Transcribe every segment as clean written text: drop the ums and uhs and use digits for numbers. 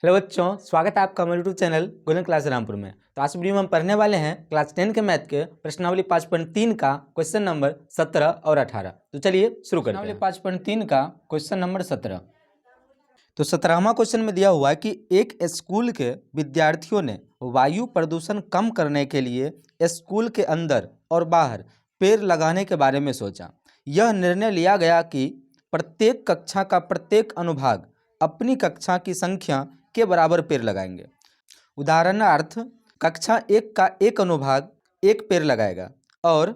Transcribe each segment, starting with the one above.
Hello बच्चों, स्वागत है आपका हमारे YouTube channel golden class Rampur में। तो आज वीडियो में हम पढ़ने वाले हैं क्लास 10 के मैथ के प्रश्नावली 5.3 का क्वेश्चन नंबर 17 और 18। तो चलिए शुरू करते हैं। 5.3 का क्वेश्चन नंबर 17। तो 17वां क्वेश्चन में दिया हुआ है कि एक स्कूल के विद्यार्थियों ने वायु प्रदूषण कम करने के लिए स्कूल के अंदर और बाहर पेड़ लगाने के बारे में सोचा। यह निर्णय लिया गया कि प्रत्येक कक्षा का प्रत्येक अनुभाग अपनी कक्षा की संख्या के बराबर पेड़ लगाएंगे। उदाहरणार्थ, कक्षा 1 का एक अनुभाग एक पेड़ लगाएगा और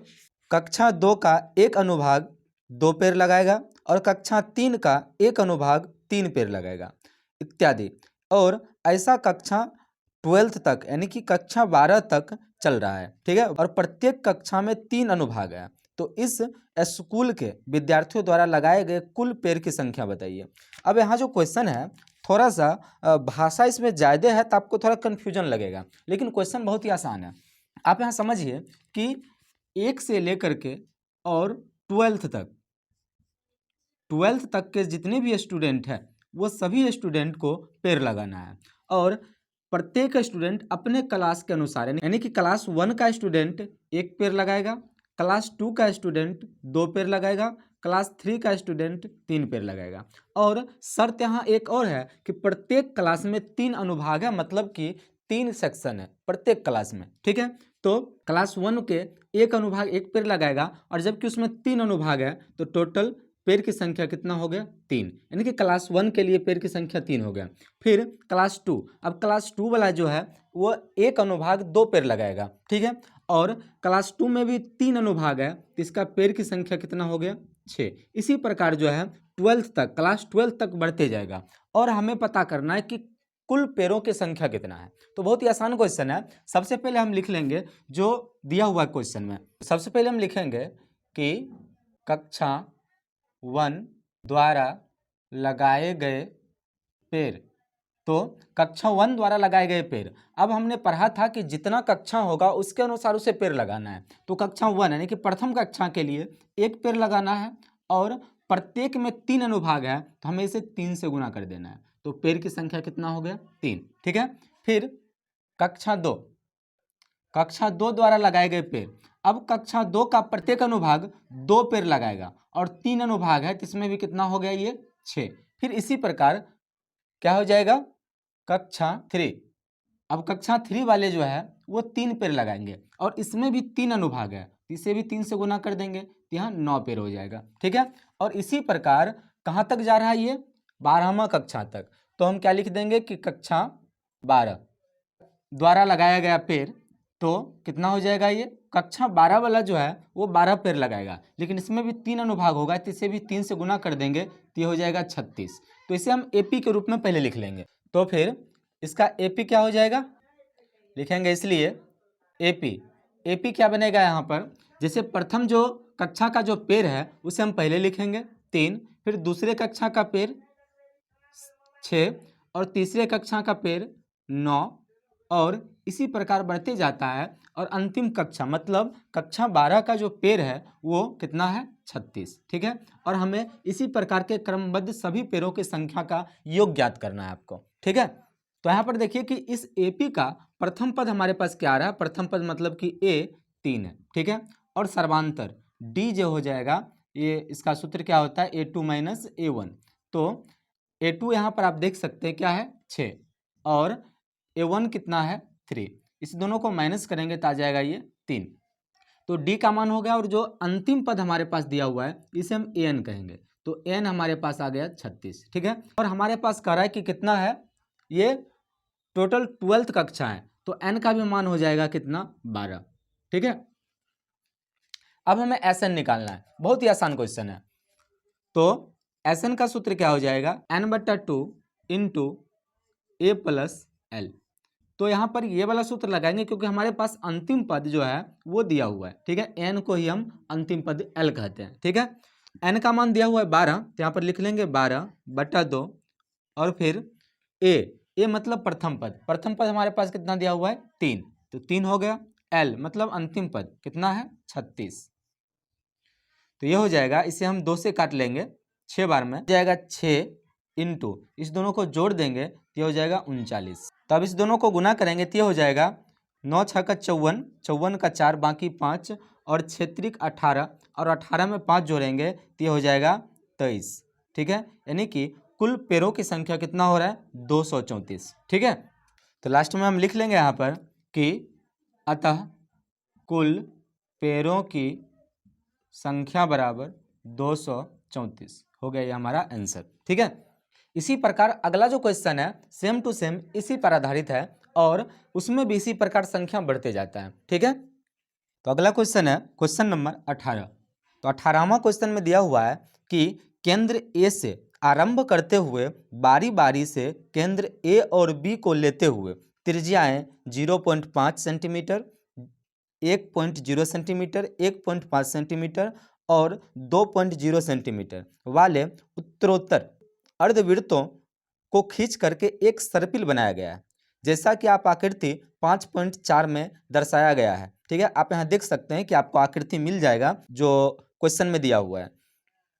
कक्षा 2 का एक अनुभाग 2 पेड़ लगाएगा और कक्षा 3 का एक अनुभाग 3 पेड़ लगाएगा इत्यादि। और ऐसा कक्षा 12th तक यानी कि कक्षा 12 तक चल रहा है, ठीक है। और प्रत्येक कक्षा में 3 अनुभाग है। तो इस स्कूल के विद्यार्थियों द्वारा लगाए गए कुल पेड़ की संख्या बताइए। अब यहाँ जो क्वेश्चन है थोड़ा सा भाषा इसमें ज़्यादा है तो आपको थोड़ा कन्फ्यूजन लगेगा, लेकिन क्वेश्चन बहुत ही आसान है। आप यहाँ समझिए कि 1 से लेकर के और 12th तक के जितने भी स्टूडेंट हैं वो सभी स्टूडेंट को पेड़ लगाना है। और प्रत्येक स्टूडेंट अपने क्लास के अनुसार यानी कि क्लास 1 का स्टूडेंट 1 पेड़ लगाएगा, क्लास 2 का स्टूडेंट 2 पेड़ लगाएगा, क्लास 3 का स्टूडेंट 3 पेड़ लगाएगा। और शर्त यहाँ एक और है कि प्रत्येक क्लास में 3 अनुभाग है, मतलब कि 3 सेक्शन है प्रत्येक क्लास में, ठीक है। तो क्लास 1 के एक अनुभाग 1 पेड़ लगाएगा और जबकि उसमें 3 अनुभाग है तो टोटल पेड़ की संख्या कितना हो गया? 3, यानी कि क्लास 1 के लिए पेड़ की संख्या 3 हो गया। फिर क्लास 2, अब क्लास 2 वाला जो है वो एक अनुभाग 2 पेड़ लगाएगा, ठीक है। और क्लास 2 में भी 3 अनुभाग है तो इसका पेड़ की संख्या कितना हो गया? 6। इसी प्रकार जो है 12th तक, क्लास 12 तक बढ़ते जाएगा और हमें पता करना है कि कुल पेड़ों की संख्या कितना है। तो बहुत ही आसान क्वेश्चन है। सबसे पहले हम लिख लेंगे जो दिया हुआ क्वेश्चन में। सबसे पहले हम लिखेंगे कि कक्षा 1 द्वारा लगाए गए पेड़। तो कक्षा 1 द्वारा लगाए गए पेड़, अब हमने पढ़ा था कि जितना कक्षा होगा उसके अनुसार उसे पेड़ लगाना है। तो कक्षा 1 यानी कि प्रथम कक्षा के लिए 1 पेड़ लगाना है और प्रत्येक में 3 अनुभाग है तो हमें इसे 3 से गुना कर देना है। तो पेड़ की संख्या कितना हो गया? 3, ठीक है। फिर कक्षा 2 द्वारा लगाए गए पेड़, अब कक्षा 2 का प्रत्येक अनुभाग 2 पेड़ लगाएगा और 3 अनुभाग है तो इसमें भी कितना हो गया? ये 6। फिर इसी प्रकार क्या हो जाएगा? कक्षा 3, अब कक्षा 3 वाले जो है वो 3 पेड़ लगाएंगे और इसमें भी 3 अनुभाग है, इसे भी 3 से गुना कर देंगे तो यहाँ 9 पेड़ हो जाएगा, ठीक है। और इसी प्रकार कहाँ तक जा रहा है? ये 12वां कक्षा तक। तो हम क्या लिख देंगे कि कक्षा 12 द्वारा लगाया गया पेड़, तो कितना हो जाएगा? ये कक्षा 12 वाला जो है वो 12 पेड़ लगाएगा, लेकिन इसमें भी 3 अनुभाग होगा तो इसे भी 3 से गुना कर देंगे तो ये हो जाएगा 36। तो इसे हम एपी के रूप में पहले लिख लेंगे। तो फिर इसका एपी क्या हो जाएगा? लिखेंगे इसलिए एपी क्या बनेगा यहाँ पर? जैसे प्रथम जो कक्षा का जो पेड़ है उसे हम पहले लिखेंगे 3, फिर दूसरे कक्षा का पेड़ 6 और तीसरे कक्षा का पेड़ 9 और इसी प्रकार बढ़ते जाता है। और अंतिम कक्षा मतलब कक्षा 12 का जो पेड़ है वो कितना है? 36, ठीक है। और हमें इसी प्रकार के क्रमबद्ध सभी पेड़ों की संख्या का योग ज्ञात करना है आपको, ठीक है। तो यहाँ पर देखिए कि इस एपी का प्रथम पद हमारे पास क्या आ रहा है? प्रथम पद मतलब कि ए 3 है, ठीक है। और सर्वांतर डी जो हो जाएगा, ये इसका सूत्र क्या होता है? A2 minus A1। तो A2 यहाँ पर आप देख सकते हैं क्या है? 6 और A1 कितना है? 3। इस दोनों को माइनस करेंगे तो आ जाएगा ये 3। तो D का मान हो गया और जो अंतिम पद हमारे पास दिया हुआ है इसे हम AN कहेंगे। तो N हमारे पास आ गया 36, ठीक है। और हमारे पास कह रहा है कि कितना है? ये टोटल 12th कक्षा है तो N का भी मान हो जाएगा कितना? 12, ठीक है। अब हमें SN निकालना है। बहुत ही आसान क्वेश्चन है। तो SN का सूत्र क्या हो जाएगा? N/2 into A plus L। तो यहाँ पर ये वाला सूत्र लगाएंगे क्योंकि हमारे पास अंतिम पद जो है वो दिया हुआ है, ठीक है। N को ही हम अंतिम पद L कहते हैं, ठीक है। N का मान दिया हुआ है 12, तो यहाँ पर लिख लेंगे 12/2 और फिर A मतलब प्रथम पद हमारे पास कितना दिया हुआ है? 3, तो 3 हो गया। L मतलब अंतिम पद कितना है? 36। तो ये हो जाएगा, इसे हम 2 से काट लेंगे 6 बार में, हो जाएगा 6 इंटू इस दोनों को जोड़ देंगे तो ये हो जाएगा 39। तो अब इस दोनों को गुना करेंगे तो ये हो जाएगा 9 छः का 54, 54 का 4 बाकी 5 और 6 18 और 18 में 5 जोड़ेंगे तो ये हो जाएगा 23। ठीक है, यानी कि कुल पेड़ों की संख्या कितना हो रहा है 234। ठीक है, तो लास्ट में हम लिख लेंगे यहाँ पर कि अतः कुल पेड़ों की संख्या बराबर 234 हो गया, ये हमारा आंसर। ठीक है, इसी प्रकार अगला जो क्वेश्चन है सेम टू सेम इसी पर आधारित है और उसमें भी इसी प्रकार संख्या बढ़ते जाता है। ठीक है, तो अगला क्वेश्चन है क्वेश्चन नंबर 18। तो 18वां क्वेश्चन में दिया हुआ है कि केंद्र ए से आरंभ करते हुए बारी बारी से केंद्र ए और बी को लेते हुए त्रिज्याएं 0.5 सेंटीमीटर, 1.0 सेंटीमीटर, 1.5 सेंटीमीटर और 2.0 सेंटीमीटर वाले उत्तरोत्तर अर्धवृत्तों को खींच करके एक सर्पिल बनाया गया है, जैसा कि आप आकृति 5.4 में दर्शाया गया है। ठीक है, आप यहाँ देख सकते हैं कि आपको आकृति मिल जाएगा जो क्वेश्चन में दिया हुआ है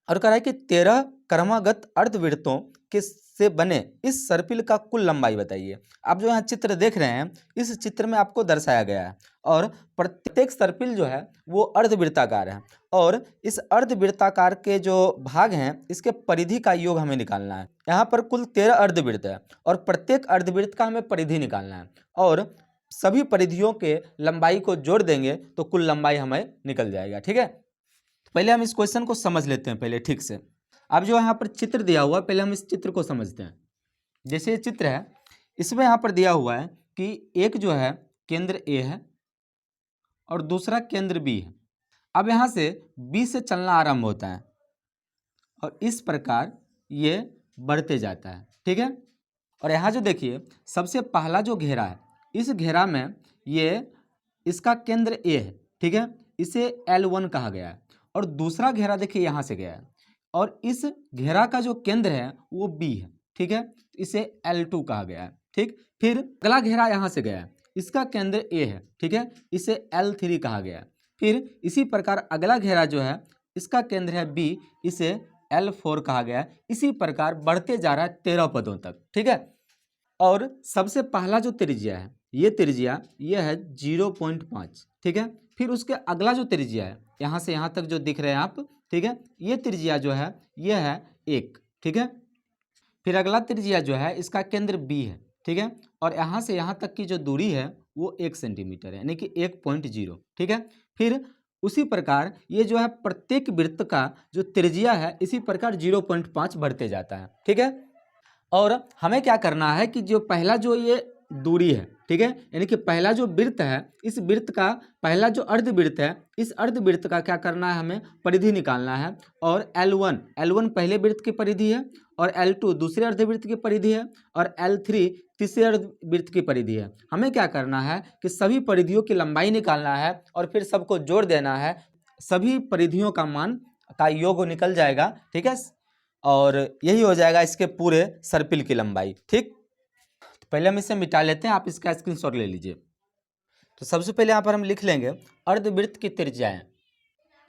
और कह रहा है कि 13 क्रमागत अर्धवृत्तों के से बने इस सर्पिल का कुल लंबाई बताइए। आप जो यहाँ चित्र देख रहे हैं इस चित्र में आपको दर्शाया गया है और प्रत्येक सर्पिल जो है वो अर्धवृत्ताकार है और इस अर्धवृत्ताकार के जो भाग हैं इसके परिधि का योग हमें निकालना है। यहाँ पर कुल 13 अर्धवृत्त है और प्रत्येक अर्धवृत्त का हमें परिधि निकालना है और सभी परिधियों के लंबाई को जोड़ देंगे तो कुल लंबाई हमें निकल जाएगा। ठीक है, पहले हम इस क्वेश्चन को समझ लेते हैं पहले ठीक से। अब जो यहाँ पर चित्र दिया हुआ है पहले हम इस चित्र को समझते हैं। जैसे ये चित्र है इसमें यहाँ पर दिया हुआ है कि एक जो है केंद्र ए है और दूसरा केंद्र बी है। अब यहाँ से बी से चलना आरंभ होता है और इस प्रकार ये बढ़ते जाता है। ठीक है, और यहाँ जो देखिए सबसे पहला जो घेरा है इस घेरा में ये इसका केंद्र ए है। ठीक है, इसे L1 कहा गया है और दूसरा घेरा देखिए यहाँ से गया है और इस घेरा का जो केंद्र है वो B है। ठीक है, इसे L2 कहा गया है। ठीक, फिर अगला घेरा यहाँ से गया है, इसका केंद्र A है। ठीक है, इसे L3 कहा गया है। फिर इसी प्रकार अगला घेरा जो है इसका केंद्र है B, इसे L4 कहा गया है। इसी प्रकार बढ़ते जा रहा है 13 पदों तक। ठीक है, और सबसे पहला जो त्रिज्या है ये त्रिज्या ये है 0.5। ठीक है, फिर उसके अगला जो त्रिज्या है यहाँ से यहाँ तक जो दिख रहे हैं आप, ठीक है, ये त्रिज्या जो है ये है 1। ठीक है, फिर अगला त्रिज्या जो है इसका केंद्र B है। ठीक है, और यहाँ से यहाँ तक की जो दूरी है वो 1 सेंटीमीटर है यानी कि 1.0। ठीक है, फिर उसी प्रकार ये जो है प्रत्येक वृत्त का जो त्रिज्या है इसी प्रकार 0.5 बढ़ते जाता है। ठीक है, और हमें क्या करना है कि जो पहला जो ये दूरी है, ठीक है, यानी कि पहला जो वृत्त है इस वृत्त का पहला जो अर्धवृत्त है इस अर्धवृत्त का क्या करना है हमें परिधि निकालना है और L1 पहले वृत्त की परिधि है और L2 दूसरे अर्धवृत्त की परिधि है और L3 तीसरे अर्धवृत्त की परिधि है। हमें क्या करना है कि सभी परिधियों की लंबाई निकालना है और फिर सबको जोड़ देना है, सभी परिधियों का मान का योग निकल जाएगा। ठीक है, और यही हो जाएगा इसके पूरे सर्पिल की लंबाई। ठीक, तो पहले हम इसे मिटा लेते हैं, आप इसका स्क्रीनशॉट ले लीजिए। तो सबसे पहले यहाँ पर हम लिख लेंगे अर्धवृत्त की त्रिज्याएं।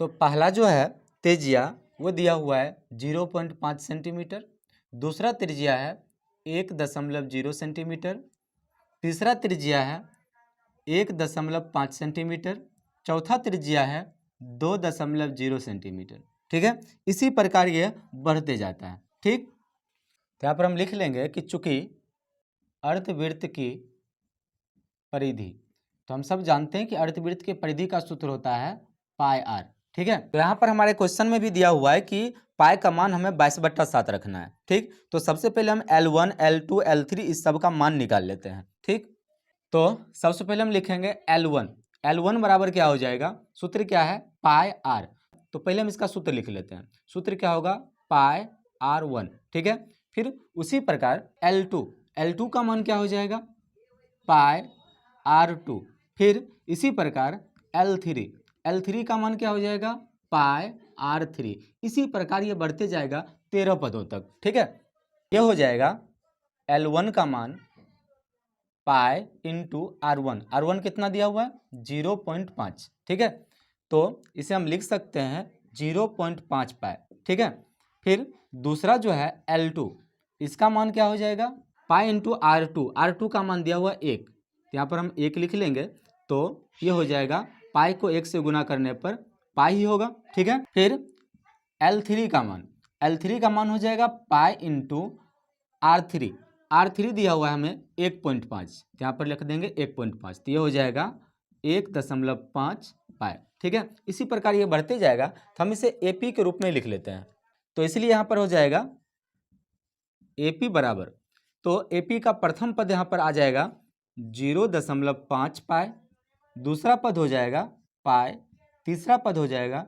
तो पहला जो है त्रिज्या वो दिया हुआ है 0.5 सेंटीमीटर, दूसरा त्रिज्या है 1.0 सेंटीमीटर, तीसरा त्रिज्या है 1.5 सेंटीमीटर, चौथा त्रिज्या है 2.0 सेंटीमीटर। ठीक है, इसी प्रकार ये बढ़ते जाता है। ठीक, तो यहाँ पर हम लिख लेंगे कि चूंकि अर्धवृत्त की परिधि, तो हम सब जानते हैं कि अर्धवृत्त की परिधि का सूत्र होता है पाई आर। ठीक है, तो यहाँ पर हमारे क्वेश्चन में भी दिया हुआ है कि पाई का मान हमें 22/7 रखना है। ठीक, तो सबसे पहले हम L1 L2 L3 इस सब का मान निकाल लेते हैं। ठीक, तो सबसे पहले हम लिखेंगे L1 बराबर क्या हो जाएगा, सूत्र क्या है पाई आर। तो पहले हम इसका सूत्र लिख लेते हैं, सूत्र क्या होगा पाई R1। ठीक है, फिर उसी प्रकार L2 का मान क्या हो जाएगा पाई R2। फिर इसी प्रकार L3 का मान क्या हो जाएगा पाई R3। इसी प्रकार ये बढ़ते जाएगा 13 पदों तक। ठीक है, ये हो जाएगा L1 का मान पाई इंटू R1 कितना दिया हुआ है 0.5। ठीक है, तो इसे हम लिख सकते हैं 0.5 पाई। ठीक है, फिर दूसरा जो है L2 इसका मान क्या हो जाएगा पाई इंटू R2 का मान दिया हुआ 1, तो यहाँ पर हम 1 लिख लेंगे, तो ये हो जाएगा पाई को 1 से गुना करने पर पाई ही होगा, ठीक है। फिर L3 का मान हो जाएगा पाई इंटू R3 दिया हुआ है हमें 1.5, यहाँ पर लिख देंगे 1.5, तो ये हो जाएगा 1.5 पाई, ठीक है। इसी प्रकार ये बढ़ते जाएगा, तो हम इसे AP के रूप में लिख लेते हैं, तो इसलिए यहाँ पर हो जाएगा AP बराबर, तो AP का प्रथम पद यहाँ पर आ जाएगा 0.5 पाई, दूसरा पद हो जाएगा पाई, तीसरा पद हो जाएगा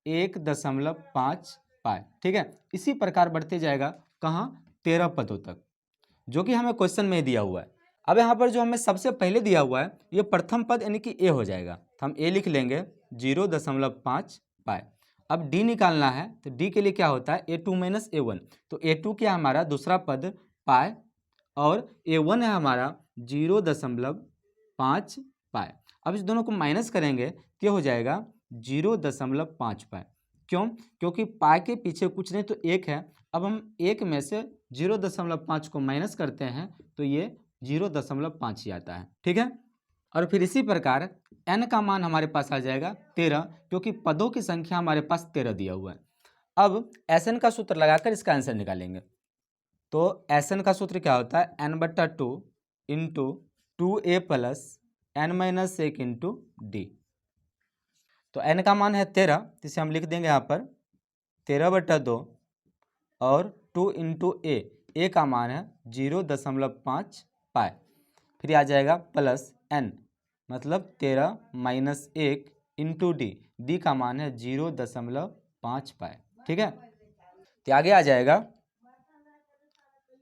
1.5 पाई, ठीक है। इसी प्रकार बढ़ते जाएगा कहाँ, 13 पदों तक, जो कि हमें क्वेश्चन में दिया हुआ है। अब यहाँ पर जो हमें सबसे पहले दिया हुआ है ये प्रथम पद यानी कि A हो जाएगा, तो हम A लिख लेंगे 0.5 पाई। अब D निकालना है, तो D के लिए क्या होता है A2 माइनस A1, तो A2 क्या हमारा दूसरा पद पाई और A1 है हमारा 0.5 पाई। अब इस दोनों को माइनस करेंगे तो हो जाएगा 0.5 पाई। क्यों? क्योंकि पाई के पीछे कुछ नहीं तो 1 है। अब हम 1 में से 0.5 को माइनस करते हैं तो ये 0.5 ही आता है, ठीक है। और फिर इसी प्रकार n का मान हमारे पास आ जाएगा 13, क्योंकि पदों की संख्या हमारे पास 13 दिया हुआ है। अब Sn का सूत्र लगाकर इसका आंसर निकालेंगे, तो Sn का सूत्र क्या होता है n/2 into 2a plus n-1 into D. तो n का मान है 13, इसे हम लिख देंगे यहाँ पर 13/2 और 2 इंटू a का मान है 0.5 पाई, फिर आ जाएगा प्लस n मतलब 13 माइनस 1 इंटू डी का मान है 0.5 पाई, ठीक है। तो आगे आ जाएगा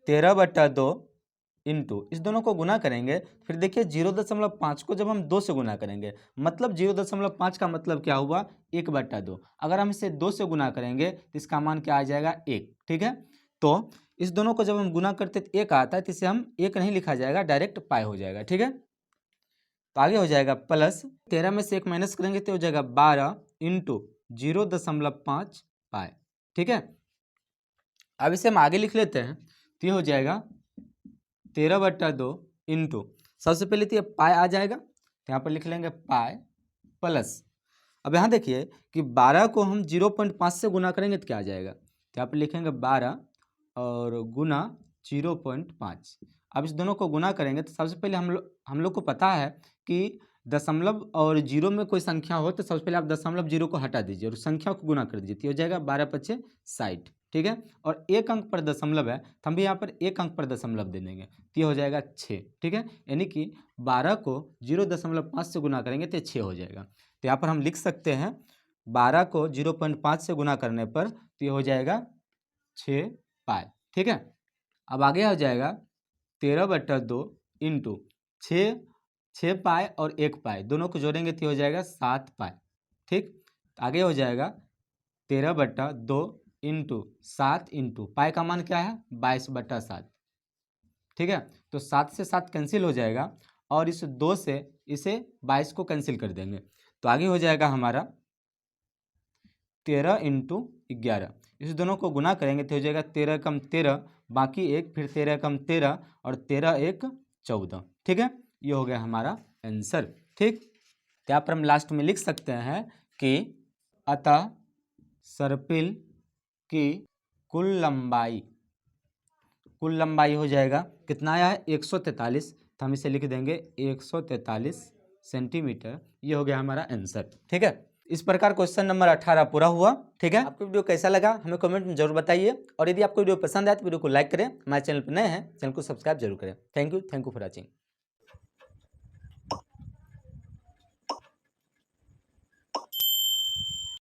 13/2 इंटू, इस दोनों को गुना करेंगे, फिर देखिए 0.5 को जब हम 2 से गुना करेंगे मतलब 0.5 का मतलब क्या हुआ 1/2। अगर हम इसे 2 से गुना करेंगे तो इसका मान क्या आ जाएगा 1, ठीक है। तो इस दोनों को जब हम गुना करते तो 1 आता है, तो इसे हम 1 नहीं लिखा जाएगा, डायरेक्ट पाई हो जाएगा, ठीक है। तो आगे हो जाएगा प्लस 13 में से 1 माइनस करेंगे तो हो जाएगा 12 इंटू 0.5 पाई, ठीक है। अब इसे हम आगे लिख लेते हैं, तो ये हो जाएगा 13/2 इंटू, सबसे पहले तो ये पाई आ जाएगा, तो यहाँ पर लिख लेंगे पाई प्लस, अब यहाँ देखिए कि 12 को हम 0.5 से गुना करेंगे तो क्या आ जाएगा, तो यहाँ पर लिखेंगे 12 और गुना 0.5। अब इस दोनों को गुना करेंगे तो सबसे पहले हम लोग को पता है कि दशमलव और जीरो में कोई संख्या हो तो सबसे पहले आप दशमलव जीरो को हटा दीजिए और संख्या को गुना कर दीजिए, तो हो जाएगा 12×5 60, ठीक है। और एक अंक पर दशमलव है तो हम भी यहाँ पर एक अंक पर दशमलव दे देंगे, तो ये हो जाएगा 6, ठीक है। यानी कि 12 को 0.5 से गुना करेंगे तो 6 हो जाएगा। तो यहाँ पर हम लिख सकते हैं 12 को 0.5 से गुना करने पर तो ये हो जाएगा 6 पाई, ठीक है। अब आगे हो जाएगा 13/2 इंटू 6 पाई और 1 पाई दोनों को जोड़ेंगे तो हो जाएगा 7 पाई, ठीक। आगे हो जाएगा 13/2 इंटू 7 इंटू पाई का मान क्या है 22/7, ठीक है। तो 7 से 7 कैंसिल हो जाएगा और इस 2 से इसे 22 को कैंसिल कर देंगे, तो आगे हो जाएगा हमारा 13 इंटू 11, इस दोनों को गुना करेंगे तो हो जाएगा 13 कम 13 बाकी 1, फिर 13 कम 13 और 13 1 14, ठीक है। ये हो गया हमारा आंसर, ठीक। तो यहाँ पर हम लास्ट में लिख सकते हैं कि अतः सर्पिल की कुल लंबाई हो जाएगा कितना आया है 143, तो हम इसे लिख देंगे 143 सेंटीमीटर। ये हो गया हमारा आंसर, ठीक है। इस प्रकार क्वेश्चन नंबर 18 पूरा हुआ, ठीक है। आपको वीडियो कैसा लगा हमें कमेंट में जरूर बताइए, और यदि आपको वीडियो पसंद आए तो वीडियो को लाइक करें, हमारे चैनल पर नए हैं चैनल को सब्सक्राइब जरूर करें। Thank you for watching.